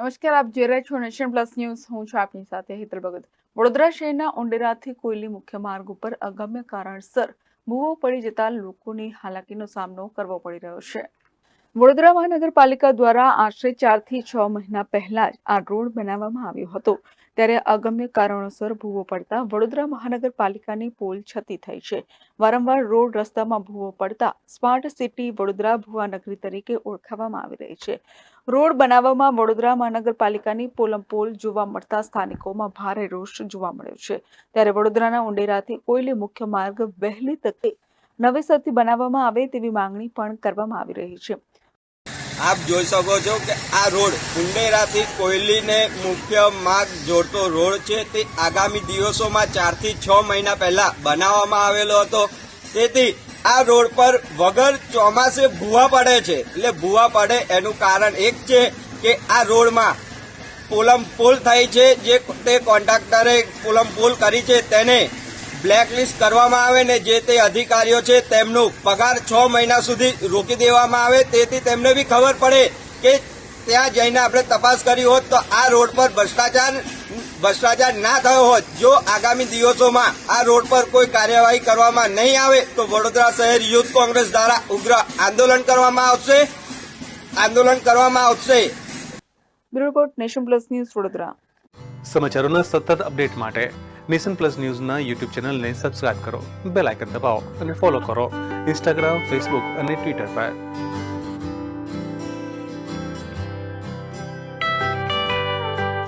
નમસ્કાર, આપ જોઈ રહ્યા છો નેશન પ્લસ ન્યૂઝ. હું છું આપની સાથે હેતલ ભગત. વડોદરા શહેરના ઉંડેરાથી કોયલી મુખ્ય માર્ગ ઉપર અગમ્ય કારણસર ભૂવો પડી જતા લોકોની હાલાકીનો સામનો કરવો પડી રહ્યો છે. વડોદરા મહાનગરપાલિકા દ્વારા આશરે 4 થી 6 મહિના પહેલા જ આ રોડ બનાવવામાં આવ્યો હતો. ત્યારે અગમ્ય કારણોસર ભૂવો પડતા વડોદરા મહાનગરપાલિકાની પોલ છતી થઈ છે. વારંવાર રોડ રસ્તામાં ભૂવો પડતા સ્માર્ટ સિટી વડોદરા ભૂવાનગરી તરીકે ઓળખાવવામાં આવી રહી છે. રોડ બનાવવામાં વડોદરા મહાનગરપાલિકાની પોલમપોલ જોવા મળતા સ્થાનિકોમાં ભારે રોષ જોવા મળ્યો છે. ત્યારે વડોદરાના ઉંડેરાથી કોયલી મુખ્ય માર્ગ વહેલી તકે નવેસરથી બનાવવામાં આવે તેવી માંગણી પણ કરવામાં આવી રહી છે. આપ જોઈ શકો છો કે આ રોડ ઉંડેરાથી કોયલીને મુખ્ય માર્ગ જોડતો રોડ છે. તે આગામી દિવસોમાં 4 થી 6 મહિના પહેલા બનાવવામાં આવેલો હતો. તેથી આ રોડ પર વગર ચોમાસે ભૂવા પડે છે. એટલે ભૂવા પડે એનું કારણ એક છે કે આ રોડમાં પોલમપોલ થઈ છે. જે તે કોન્ટ્રાક્ટરે પોલમપોલ કરી છે તેને બ્લેકલિસ્ટ કરવામાં આવે ને જે તે અધિકારીઓ છે તેમનો પગાર 6 મહિના સુધી રોકી દેવામાં આવે. તેથી તેમને બી ખબર પડે કે ત્યાં જઈને આપણે તપાસ કરી હોત તો આ રોડ પર ભ્રષ્ટાચાર ના થયો હોત. જો આગામી દિવસોમાં આ રોડ પર કોઈ કાર્યવાહી કરવામાં નહીં આવે તો વડોદરા શહેર યુથ કોંગ્રેસ દ્વારા ઉગ્ર આંદોલન કરવામાં આવશે. Bureau report, nation plus news, Vadodara. સમાચારોના સતત અપડેટ માટે નેશન પ્લસ ન્યૂઝના યુટ્યુબ ચેનલને સબસ્ક્રાઇબ કરો, બેલ આઇકન દબાવો અને ફોલો કરો ઇન્સ્ટાગ્રામ, ફેસબુક અને ટ્વિટર પર.